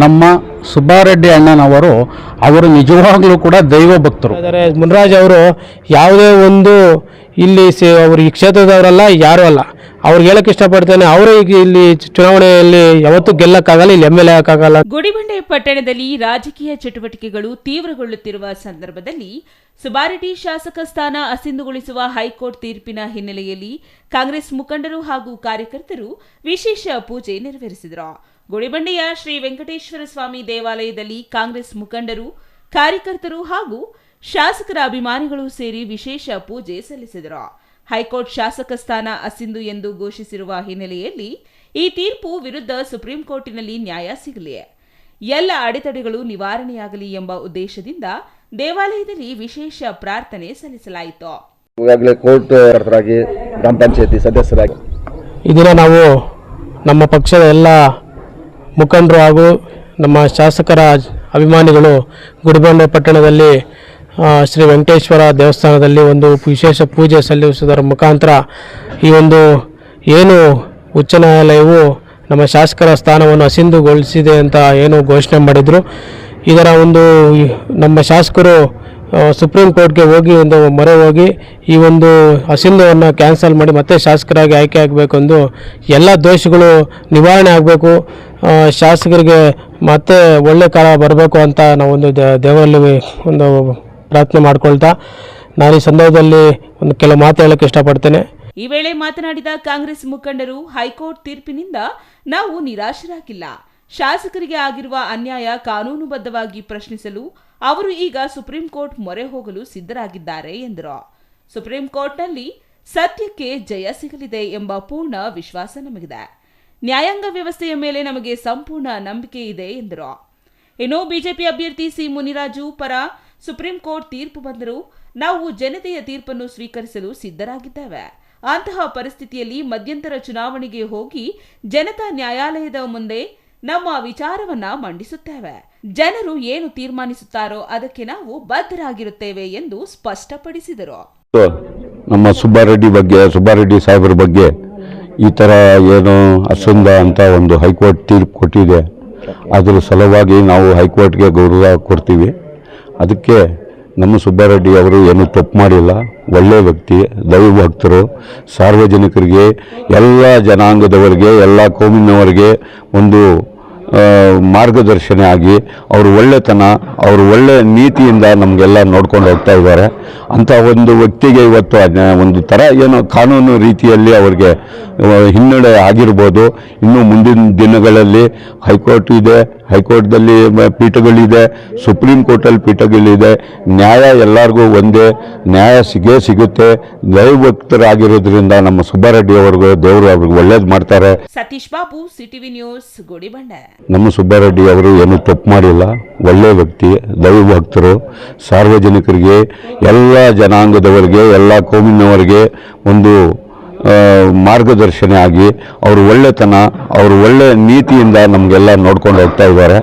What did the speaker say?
ನಮ್ಮ ಸುಬ್ಬಾರೆಡ್ಡಿ ಅಣ್ಣನವರು ಅವರು ನಿಜವಾಗ್ಲೂ ಕೂಡ ದೈವ ಭಕ್ತರು. ಮುನ್ರಾಜ್ ಅವರು ಯಾವುದೇ ಒಂದು ಇಲ್ಲಿ ಅವರು ಈ ಕ್ಷೇತ್ರದವರಲ್ಲ, ಯಾರೂ ಅಲ್ಲ. ಅವ್ರಿಗೆ ಹೇಳಕ್ಕೆ ಇಷ್ಟಪಡ್ತೇನೆ, ಅವರೇ ಈಗ ಇಲ್ಲಿ ಚುನಾವಣೆಯಲ್ಲಿ ಯಾವತ್ತೂ ಗೆಲ್ಲಕ್ಕಾಗಲ್ಲ, ಇಲ್ಲಿ MLA ಆಗಕ್ಕಾಗಲ್ಲ. ಗುಡಿಬಂಡೆ ಪಟ್ಟಣದಲ್ಲಿ ರಾಜಕೀಯ ಚಟುವಟಿಕೆಗಳು ತೀವ್ರಗೊಳ್ಳುತ್ತಿರುವ ಸಂದರ್ಭದಲ್ಲಿ ಸುಬ್ಬಾರೆಡ್ಡಿ ಶಾಸಕ ಸ್ಥಾನ ಅಸಿಂಧುಗೊಳಿಸುವ ಹೈಕೋರ್ಟ್ ತೀರ್ಪಿನ ಹಿನ್ನೆಲೆಯಲ್ಲಿ ಕಾಂಗ್ರೆಸ್ ಮುಖಂಡರು ಹಾಗೂ ಕಾರ್ಯಕರ್ತರು ವಿಶೇಷ ಪೂಜೆ ನೆರವೇರಿಸಿದರು. ಗುಡಿಬಂಡೆಯ ಶ್ರೀ ವೆಂಕಟೇಶ್ವರ ಸ್ವಾಮಿ ದೇವಾಲಯದಲ್ಲಿ ಕಾಂಗ್ರೆಸ್ ಮುಖಂಡರು, ಕಾರ್ಯಕರ್ತರು ಹಾಗೂ ಶಾಸಕರ ಅಭಿಮಾನಿಗಳು ಸೇರಿ ವಿಶೇಷ ಪೂಜೆ ಸಲ್ಲಿಸಿದರು. ಹೈಕೋರ್ಟ್ ಶಾಸಕ ಸ್ಥಾನ ಅಸಿಂಧು ಎಂದು ಘೋಷಿಸಿರುವ ಹಿನ್ನೆಲೆಯಲ್ಲಿ ಈ ತೀರ್ಪು ವಿರುದ್ಧ ಸುಪ್ರೀಂ ಕೋರ್ಟಿನಲ್ಲಿ ನ್ಯಾಯ ಸಿಗಲಿ, ಎಲ್ಲ ಅಡೆತಡೆಗಳು ನಿವಾರಣೆಯಾಗಲಿ ಎಂಬ ಉದ್ದೇಶದಿಂದ ದೇವಾಲಯದಲ್ಲಿ ವಿಶೇಷ ಪ್ರಾರ್ಥನೆ ಸಲ್ಲಿಸಲಾಯಿತು. ಈಗಾಗಲೇ ಕೋರ್ಟ್ ಗ್ರಾಮ ಪಂಚಾಯತಿ ಸದಸ್ಯರಾಗಿ ಈ ದಿನ ನಾವು ನಮ್ಮ ಪಕ್ಷದ ಎಲ್ಲ ಮುಖಂಡರು ಹಾಗೂ ನಮ್ಮ ಶಾಸಕರ ಅಭಿಮಾನಿಗಳು ಗುಡಿಬಂಡೆ ಪಟ್ಟಣದಲ್ಲಿ ಶ್ರೀ ವೆಂಕಟೇಶ್ವರ ದೇವಸ್ಥಾನದಲ್ಲಿ ಒಂದು ವಿಶೇಷ ಪೂಜೆ ಸಲ್ಲಿಸುವುದರ ಮುಖಾಂತರ ಈ ಒಂದು ಏನು ಉಚ್ಚ ನ್ಯಾಯಾಲಯವು ನಮ್ಮ ಶಾಸಕರ ಸ್ಥಾನವನ್ನು ಅಸಿಂಧುಗೊಳಿಸಿದೆ ಅಂತ ಏನು ಘೋಷಣೆ ಮಾಡಿದರು, ಇದರ ಒಂದು ನಮ್ಮ ಶಾಸಕರು ಸುಪ್ರೀಂ ಕೋರ್ಟ್ಗೆ ಹೋಗಿ ಒಂದು ಮೊರೆ ಹೋಗಿ ಈ ಒಂದು ಅಸಿಂಧುವನ್ನು ಕ್ಯಾನ್ಸಲ್ ಮಾಡಿ ಮತ್ತೆ ಶಾಸಕರಾಗಿ ಆಯ್ಕೆ ಆಗಬೇಕೆಂದು ಎಲ್ಲ ದೋಷಗಳು ನಿವಾರಣೆ ಆಗಬೇಕು, ಶಾಸಕರಿಗೆ ಮತ್ತೆ ಒಳ್ಳೆ ಕಾಲ ಬರಬೇಕು ಅಂತ ನಾವೊಂದು ದೇವರಲ್ಲಿ ಒಂದು ಪ್ರಾರ್ಥನೆ ಮಾಡ್ಕೊಳ್ತಾ ನಾನು ಈ ಸಂದರ್ಭದಲ್ಲಿ ಒಂದು ಕೆಲವು ಮಾತು ಹೇಳಕ್ಕೆ ಇಷ್ಟಪಡ್ತೇನೆ. ಈ ವೇಳೆ ಮಾತನಾಡಿದ ಕಾಂಗ್ರೆಸ್ ಮುಖಂಡರು, ಹೈಕೋರ್ಟ್ ತೀರ್ಪಿನಿಂದ ನಾವು ನಿರಾಶರಾಗಿಲ್ಲ. ಶಾಸಕರಿಗೆ ಆಗಿರುವ ಅನ್ಯಾಯ ಕಾನೂನುಬದ್ಧವಾಗಿ ಪ್ರಶ್ನಿಸಲು ಅವರು ಈಗ ಸುಪ್ರೀಂ ಕೋರ್ಟ್ ಮೊರೆ ಹೋಗಲು ಸಿದ್ಧರಾಗಿದ್ದಾರೆ ಎಂದರು. ಸುಪ್ರೀಂ ಕೋರ್ಟ್ನಲ್ಲಿ ಸತ್ಯಕ್ಕೆ ಜಯ ಸಿಗಲಿದೆ ಎಂಬ ಪೂರ್ಣ ವಿಶ್ವಾಸ ನಮಗಿದೆ. ನ್ಯಾಯಾಂಗ ವ್ಯವಸ್ಥೆಯ ಮೇಲೆ ನಮಗೆ ಸಂಪೂರ್ಣ ನಂಬಿಕೆ ಇದೆ ಎಂದರು. ಇನ್ನು ಬಿಜೆಪಿ ಅಭ್ಯರ್ಥಿ ಸಿ ಮುನಿರಾಜು ಪರ ಸುಪ್ರೀಂ ಕೋರ್ಟ್ ತೀರ್ಪು ಬಂದರೂ ನಾವು ಜನತೆಯ ತೀರ್ಪನ್ನು ಸ್ವೀಕರಿಸಲು ಸಿದ್ಧರಾಗಿದ್ದೇವೆ. ಅಂತಹ ಪರಿಸ್ಥಿತಿಯಲ್ಲಿ ಮಧ್ಯಂತರ ಚುನಾವಣೆಗೆ ಹೋಗಿ ಜನತಾ ನ್ಯಾಯಾಲಯದ ಮುಂದೆ ನಮ್ಮ ವಿಚಾರವನ್ನ ಮಂಡಿಸುತ್ತೇವೆ. ಜನರು ಏನು ತೀರ್ಮಾನಿಸುತ್ತಾರೋ ಅದಕ್ಕೆ ನಾವು ಬದ್ಧರಾಗಿರುತ್ತೇವೆ ಎಂದು ಸ್ಪಷ್ಟಪಡಿಸಿದರು. ನಮ್ಮ ಸುಬ್ಬಾರೆಡ್ಡಿ ಸಾಹೇಬರ ಬಗ್ಗೆ ಈ ತರ ಏನು ಅಸಂಧ ಅಂತ ಒಂದು ಹೈಕೋರ್ಟ್ ತೀರ್ಪು ಕೊಟ್ಟಿದೆ, ಅದರ ಸಲುವಾಗಿ ನಾವು ಹೈಕೋರ್ಟ್ಗೆ ಗೌರವ ಕೊಡ್ತೀವಿ. ಅದಕ್ಕೆ ನಮ್ಮ ಸುಬ್ಬಾರೆಡ್ಡಿ ಅವರು ಏನು ತಪ್ಪು ಮಾಡಿಲ್ಲ, ಒಳ್ಳೆಯ ವ್ಯಕ್ತಿ, ದೈವ ಭಕ್ತರು, ಸಾರ್ವಜನಿಕರಿಗೆ, ಎಲ್ಲ ಜನಾಂಗದವರಿಗೆ, ಎಲ್ಲ ಕೋಮಿನವರಿಗೆ ಒಂದು ಮಾರ್ಗದರ್ಶನ ಆಗಿ ಅವರು ಒಳ್ಳೆತನ, ಅವರು ಒಳ್ಳೆಯ ನೀತಿಯಿಂದ ನಮಗೆಲ್ಲ ನೋಡ್ಕೊಂಡು ಹೋಗ್ತಾ ಇದ್ದಾರೆ. ಅಂಥ ಒಂದು ವ್ಯಕ್ತಿಗೆ ಇವತ್ತು ಒಂದು ಥರ ಏನೋ ಕಾನೂನು ರೀತಿಯಲ್ಲಿ ಅವ್ರಿಗೆ ಹಿನ್ನಡೆ ಆಗಿರ್ಬೋದು. ಇನ್ನು ಮುಂದಿನ ದಿನಗಳಲ್ಲಿ ಹೈಕೋರ್ಟ್ ಇದೆ, ಹೈಕೋರ್ಟ್ದಲ್ಲಿ ಪೀಠಗಳಿದೆ, ಸುಪ್ರೀಂ ಕೋರ್ಟಲ್ಲಿ ಪೀಠಗಳಿದೆ. ನ್ಯಾಯ ಎಲ್ಲರಿಗೂ ಒಂದೇ, ನ್ಯಾಯ ಸಿಗುತ್ತೆ. ದೈವಭಕ್ತರಾಗಿರೋದ್ರಿಂದ ನಮ್ಮ ಸುಬ್ಬಾರೆಡ್ಡಿ ಅವ್ರಿಗೂ ದೇವರು ಅವ್ರಿಗೆ ಒಳ್ಳೇದು ಮಾಡ್ತಾರೆ. Satish Babu, CTV news, Gudibande. ನಮ್ಮ ಸುಬ್ಬಾರೆಡ್ಡಿ ಅವರು ಏನು ತಪ್ಪು ಮಾಡಿಲ್ಲ, ಒಳ್ಳೆಯ ವ್ಯಕ್ತಿ, ದೈವ ಭಕ್ತರು, ಸಾರ್ವಜನಿಕರಿಗೆ, ಎಲ್ಲ ಜನಾಂಗದವರಿಗೆ, ಎಲ್ಲ ಕೋಮಿನವರಿಗೆ ಒಂದು ಮಾರ್ಗದರ್ಶನ ಆಗಿ ಅವರು ಒಳ್ಳೆತನ, ಅವರು ಒಳ್ಳೆಯ ನೀತಿಯಿಂದ ನಮಗೆಲ್ಲ ನೋಡ್ಕೊಂಡು ಹೋಗ್ತಾ ಇದ್ದಾರೆ.